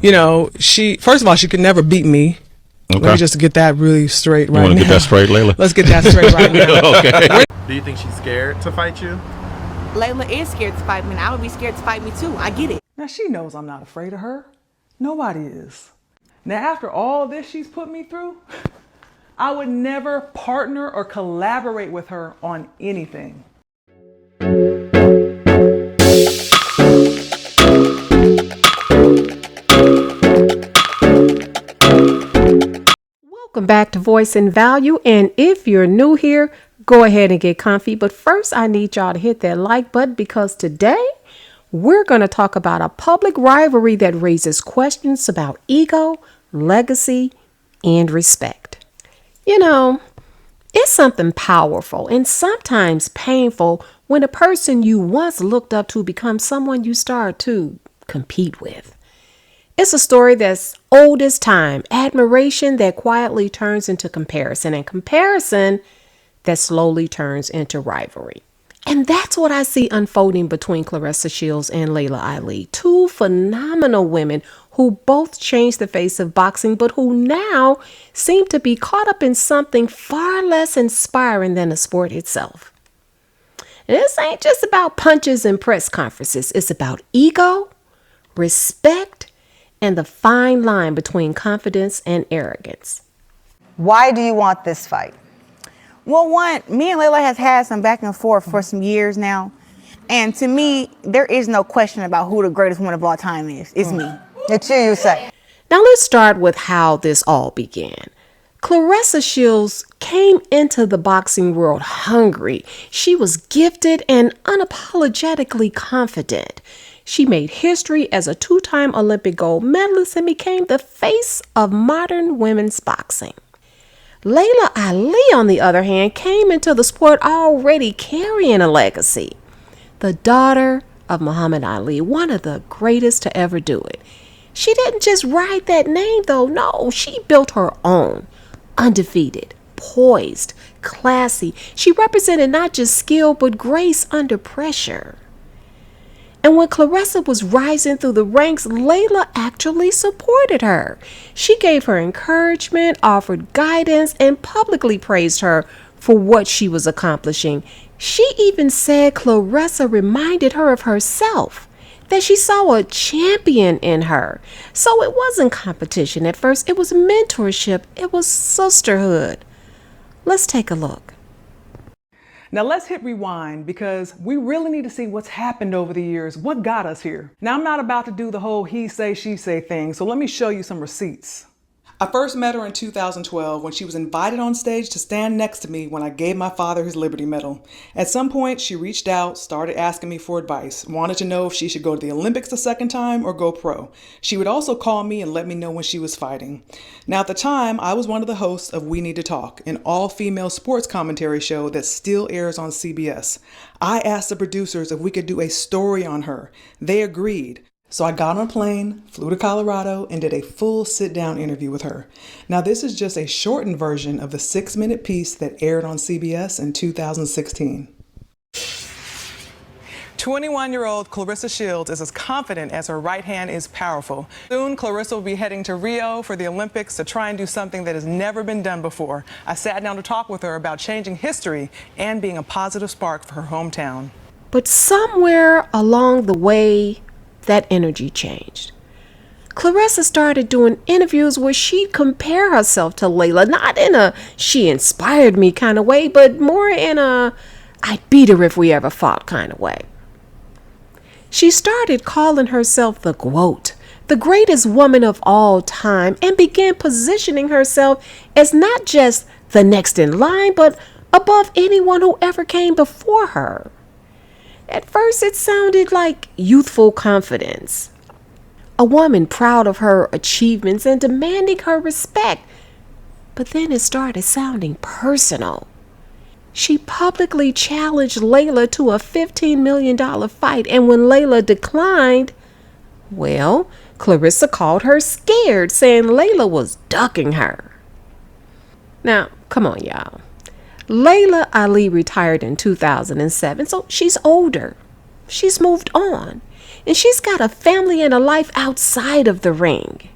First of all, she could never beat me. Okay. Let me just get that really straight right now. You want to get that straight, Laila? Let's get that straight right now. Okay. Do you think she's scared to fight you? Laila is scared to fight me, and I would be scared to fight me too. I get it. Now, she knows I'm not afraid of her. Nobody is. Now, after all this she's put me through, I would never partner or collaborate with her on anything. Welcome back to Voice and Value, and if you're new here, go ahead and get comfy. But first, I need y'all to hit that like button because today we're going to talk about a public rivalry that raises questions about ego, legacy, and respect. It's something powerful and sometimes painful when a person you once looked up to becomes someone you start to compete with. It's a story that's old as time, admiration that quietly turns into comparison, and comparison that slowly turns into rivalry. And that's what I see unfolding between Claressa Shields and Laila Ali, two phenomenal women who both changed the face of boxing, but who now seem to be caught up in something far less inspiring than the sport itself. And this ain't just about punches and press conferences. It's about ego, respect, and the fine line between confidence and arrogance. Why do you want this fight? Well, one, me and Laila has had some back and forth for some years now. And to me, there is no question about who the greatest woman of all time is. It's me. It's you say. Now let's start with how this all began. Claressa Shields came into the boxing world hungry. She was gifted and unapologetically confident. She made history as a two-time Olympic gold medalist and became the face of modern women's boxing. Laila Ali, on the other hand, came into the sport already carrying a legacy. The daughter of Muhammad Ali, one of the greatest to ever do it. She didn't just ride that name, though. No, she built her own. Undefeated, poised, classy. She represented not just skill, but grace under pressure. And when Claressa was rising through the ranks, Laila actually supported her. She gave her encouragement, offered guidance, and publicly praised her for what she was accomplishing. She even said Claressa reminded her of herself, that she saw a champion in her. So it wasn't competition at first. It was mentorship. It was sisterhood. Let's take a look. Now let's hit rewind because we really need to see what's happened over the years, what got us here. Now I'm not about to do the whole he say, she say thing, so let me show you some receipts. I first met her in 2012 when she was invited on stage to stand next to me when I gave my father his Liberty Medal. At some point, she reached out, started asking me for advice, wanted to know if she should go to the Olympics a second time or go pro. She would also call me and let me know when she was fighting. Now at the time, I was one of the hosts of We Need to Talk, an all-female sports commentary show that still airs on CBS. I asked the producers if we could do a story on her. They agreed. So I got on a plane, flew to Colorado, and did a full sit-down interview with her. Now this is just a shortened version of the 6-minute piece that aired on CBS in 2016. 21-year-old Claressa Shields is as confident as her right hand is powerful. Soon, Claressa will be heading to Rio for the Olympics to try and do something that has never been done before. I sat down to talk with her about changing history and being a positive spark for her hometown. But somewhere along the way, that energy changed. Claressa started doing interviews where she'd compare herself to Laila, not in a she inspired me kind of way, but more in a I'd beat her if we ever fought kind of way. She started calling herself the GOAT, the greatest woman of all time, and began positioning herself as not just the next in line, but above anyone who ever came before her. At first, it sounded like youthful confidence. A woman proud of her achievements and demanding her respect. But then it started sounding personal. She publicly challenged Laila to a $15 million fight, and when Laila declined, well, Claressa called her scared, saying Laila was ducking her. Now, come on, y'all. Laila Ali retired in 2007, so she's older. She's moved on. And she's got a family and a life outside of the ring.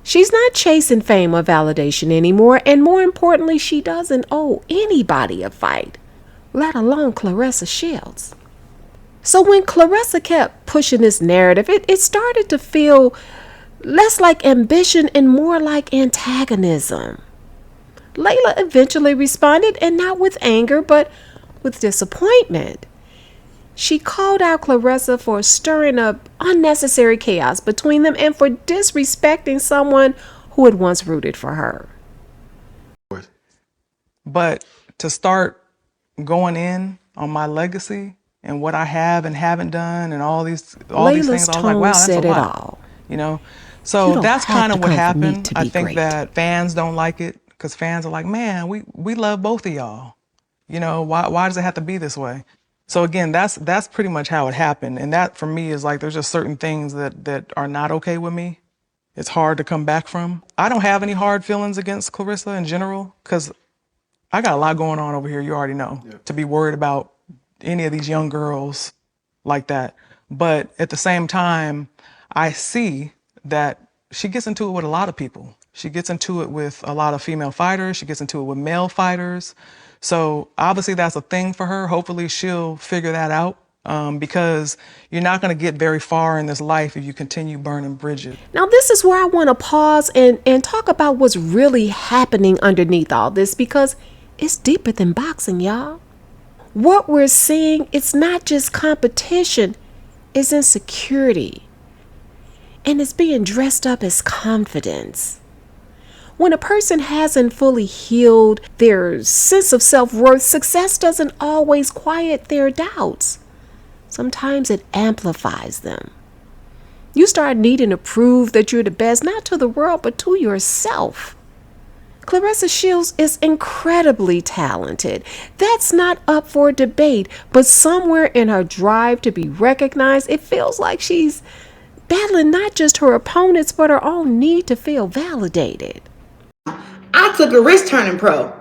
She's not chasing fame or validation anymore, and more importantly, she doesn't owe anybody a fight, let alone Claressa Shields. So when Claressa kept pushing this narrative, it started to feel less like ambition and more like antagonism. Laila eventually responded, and not with anger, but with disappointment. She called out Claressa for stirring up unnecessary chaos between them and for disrespecting someone who had once rooted for her. But to start going in on my legacy and what I have and haven't done and all these things, I was like, wow, that's a lot. You know? So that's kind of what happened. I think that fans don't like it because fans are like, man, we love both of y'all. You know, why does it have to be this way? So again, that's pretty much how it happened. And that for me is like, there's just certain things that are not okay with me. It's hard to come back from. I don't have any hard feelings against Claressa in general because I got a lot going on over here, you already know, to be worried about any of these young girls like that. But at the same time, I see that she gets into it with a lot of people. She gets into it with a lot of female fighters. She gets into it with male fighters. So obviously that's a thing for her. Hopefully she'll figure that out because you're not going to get very far in this life if you continue burning bridges. Now this is where I want to pause and talk about what's really happening underneath all this, because it's deeper than boxing, y'all. What we're seeing, it's not just competition, it's insecurity. And it's being dressed up as confidence. When a person hasn't fully healed their sense of self-worth, success doesn't always quiet their doubts. Sometimes it amplifies them. You start needing to prove that you're the best, not to the world, but to yourself. Claressa Shields is incredibly talented. That's not up for debate, but somewhere in her drive to be recognized, it feels like she's battling not just her opponents, but her own need to feel validated. I took a risk turning pro.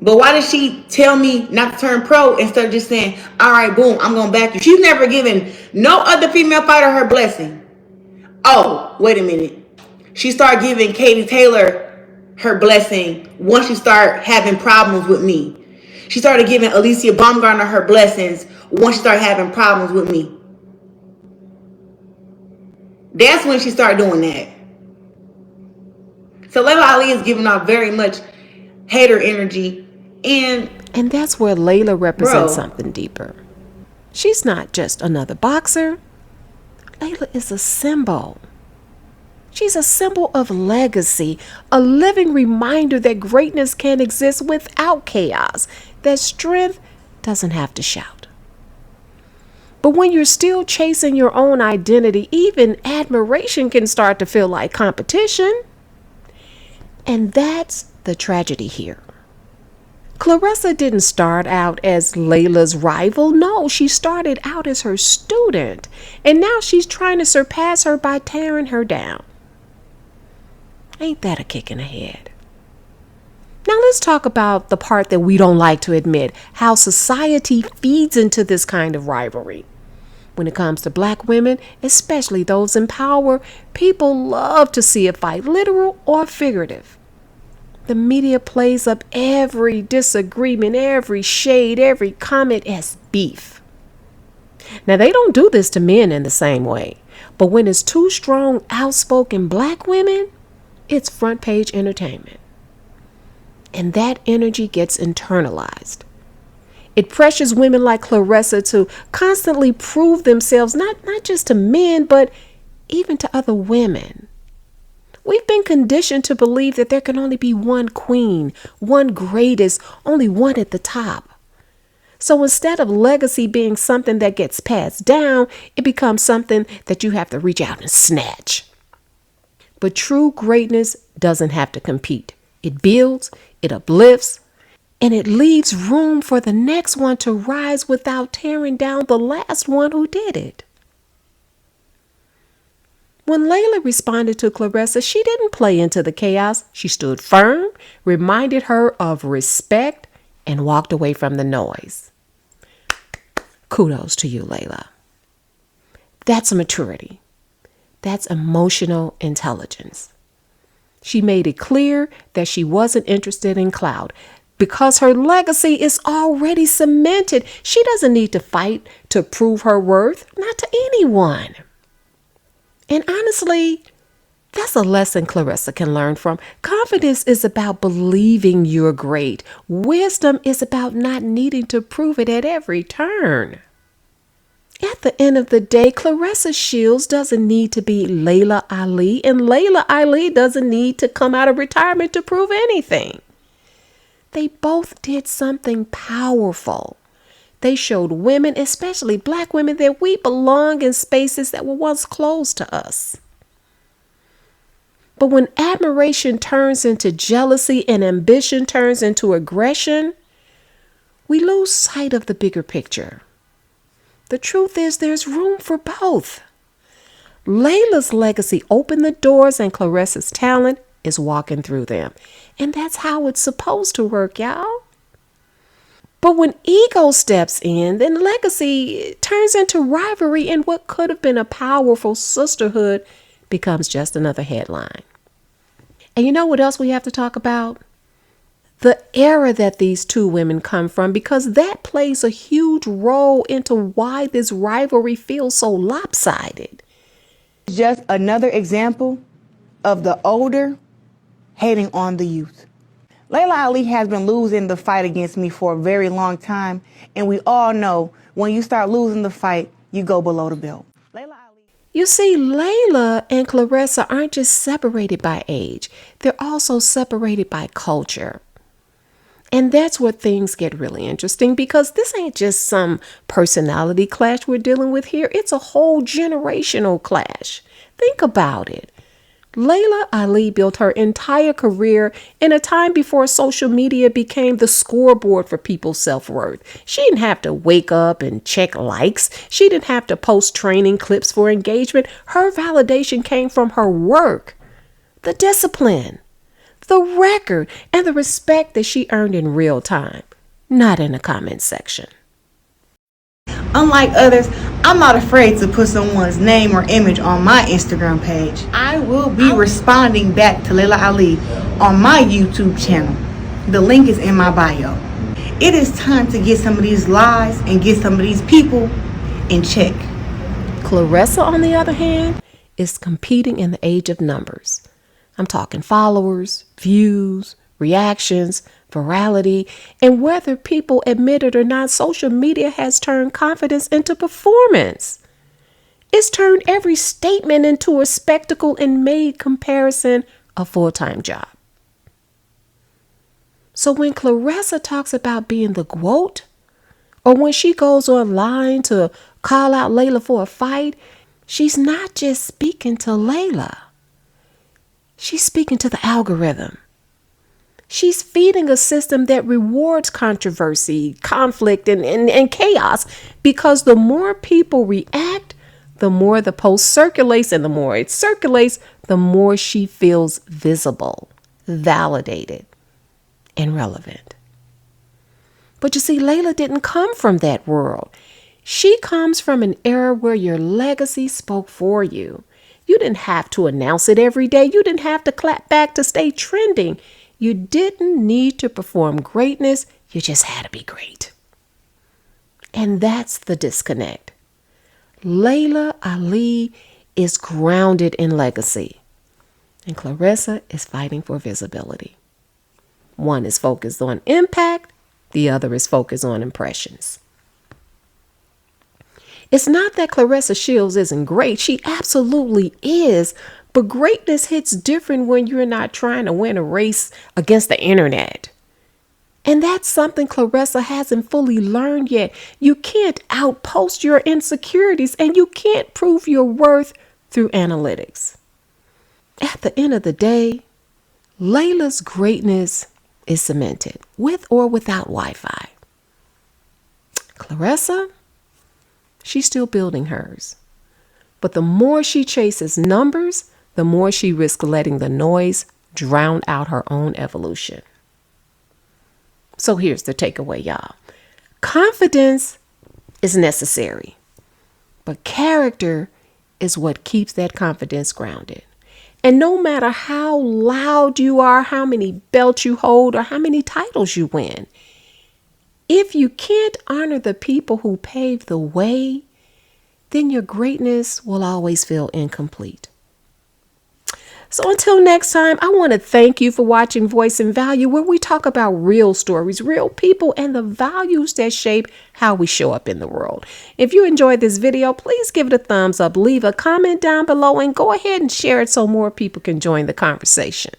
But why did she tell me not to turn pro instead of just saying, all right, boom, I'm going to back you? She's never given no other female fighter her blessing. Oh, wait a minute. She started giving Katie Taylor her blessing once she started having problems with me. She started giving Alicia Baumgartner her blessings once she started having problems with me. That's when she started doing that. So Laila Ali is giving off very much hater energy. And that's where Laila represents something deeper. She's not just another boxer. Laila is a symbol. She's a symbol of legacy, a living reminder that greatness can exist without chaos, that strength doesn't have to shout. But when you're still chasing your own identity, even admiration can start to feel like competition. And that's the tragedy here. Claressa didn't start out as Laila's rival. No, she started out as her student. And now she's trying to surpass her by tearing her down. Ain't that a kick in the head? Now let's talk about the part that we don't like to admit, how society feeds into this kind of rivalry. When it comes to black women, especially those in power, people love to see a fight, literal or figurative. The media plays up every disagreement, every shade, every comment as beef. Now, they don't do this to men in the same way, but when it's two strong, outspoken black women, it's front page entertainment. And that energy gets internalized. It pressures women like Claressa to constantly prove themselves, not just to men, but even to other women. We've been conditioned to believe that there can only be one queen, one greatest, only one at the top. So instead of legacy being something that gets passed down, it becomes something that you have to reach out and snatch. But true greatness doesn't have to compete. It builds, it uplifts, and it leaves room for the next one to rise without tearing down the last one who did it. When Laila responded to Claressa, she didn't play into the chaos. She stood firm, reminded her of respect, and walked away from the noise. Kudos to you, Laila. That's maturity. That's emotional intelligence. She made it clear that she wasn't interested in clout because her legacy is already cemented. She doesn't need to fight to prove her worth, not to anyone. And honestly, that's a lesson Claressa can learn from. Confidence is about believing you're great. Wisdom is about not needing to prove it at every turn. At the end of the day, Claressa Shields doesn't need to be Laila Ali, and Laila Ali doesn't need to come out of retirement to prove anything. They both did something powerful. They showed women, especially Black women, that we belong in spaces that were once closed to us. But when admiration turns into jealousy and ambition turns into aggression, we lose sight of the bigger picture. The truth is there's room for both. Laila's legacy opened the doors and Claressa's talent is walking through them. And that's how it's supposed to work, y'all. But when ego steps in, then legacy turns into rivalry, and what could have been a powerful sisterhood becomes just another headline. And you know what else we have to talk about? The era that these two women come from, because that plays a huge role into why this rivalry feels so lopsided. Just another example of the older hating on the youth. Laila Ali has been losing the fight against me for a very long time, and we all know when you start losing the fight, you go below the belt. You see, Laila and Claressa aren't just separated by age, they're also separated by culture. And that's where things get really interesting, because this ain't just some personality clash we're dealing with here. It's a whole generational clash. Think about it. Laila Ali built her entire career in a time before social media became the scoreboard for people's self-worth. She didn't have to wake up and check likes. She didn't have to post training clips for engagement. Her validation came from her work, the discipline, the record, and the respect that she earned in real time, not in the comment section. Unlike others, I'm not afraid to put someone's name or image on my Instagram page. I will be responding back to Laila Ali on my YouTube channel. The link is in my bio. It is time to get some of these lies and get some of these people in check. Claressa, on the other hand, is competing in the age of numbers. I'm talking followers, views, reactions, virality, and whether people admit it or not, social media has turned confidence into performance. It's turned every statement into a spectacle and made comparison a full-time job. So when Claressa talks about being the GOAT, or when she goes online to call out Laila for a fight, she's not just speaking to Laila. She's speaking to the algorithm. She's feeding a system that rewards controversy, conflict, and chaos, because the more people react, the more the post circulates, and the more it circulates, the more she feels visible, validated, and relevant. But you see, Laila didn't come from that world. She comes from an era where your legacy spoke for you. You didn't have to announce it every day. You didn't have to clap back to stay trending. You didn't need to perform greatness. You just had to be great. And that's the disconnect. Laila Ali is grounded in legacy, and Claressa is fighting for visibility. One is focused on impact. The other is focused on impressions. It's not that Claressa Shields isn't great. She absolutely is. But greatness hits different when you're not trying to win a race against the internet. And that's something Claressa hasn't fully learned yet. You can't outpost your insecurities, and you can't prove your worth through analytics. At the end of the day, Laila's greatness is cemented, with or without Wi-Fi. Claressa, she's still building hers. But the more she chases numbers, the more she risks letting the noise drown out her own evolution. So here's the takeaway, y'all. Confidence is necessary, but character is what keeps that confidence grounded. And no matter how loud you are, how many belts you hold, or how many titles you win, if you can't honor the people who paved the way, then your greatness will always feel incomplete. So until next time, I want to thank you for watching Voice and Value, where we talk about real stories, real people, and the values that shape how we show up in the world. If you enjoyed this video, please give it a thumbs up, leave a comment down below, and go ahead and share it so more people can join the conversation.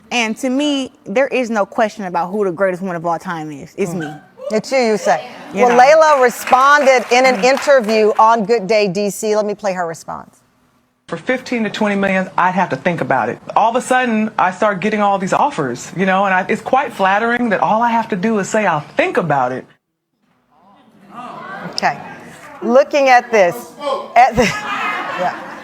And to me, there is no question about who the greatest woman of all time is. It's me. It's you say. You Well, know. Laila responded in an interview on Good Day DC. Let me play her response. For 15 to 20 million, I'd have to think about it. All of a sudden, I start getting all these offers, you know, and it's quite flattering that all I have to do is say I'll think about it. Okay. Looking at this,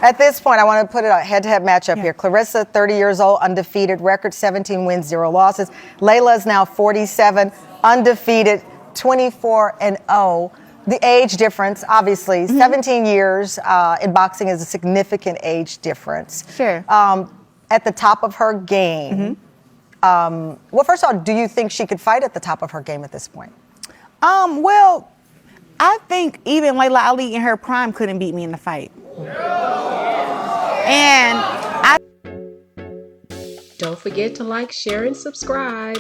at this point, I want to put a head-to-head matchup here. Claressa, 30 years old, undefeated, record 17 wins, 0 losses. Laila is now 47, undefeated, 24-0. The age difference, obviously, 17 years in boxing is a significant age difference. Sure. At the top of her game, well, first of all, do you think she could fight at the top of her game at this point? Well, I think even Laila Ali in her prime couldn't beat me in the fight. And Don't forget to like, share, and subscribe.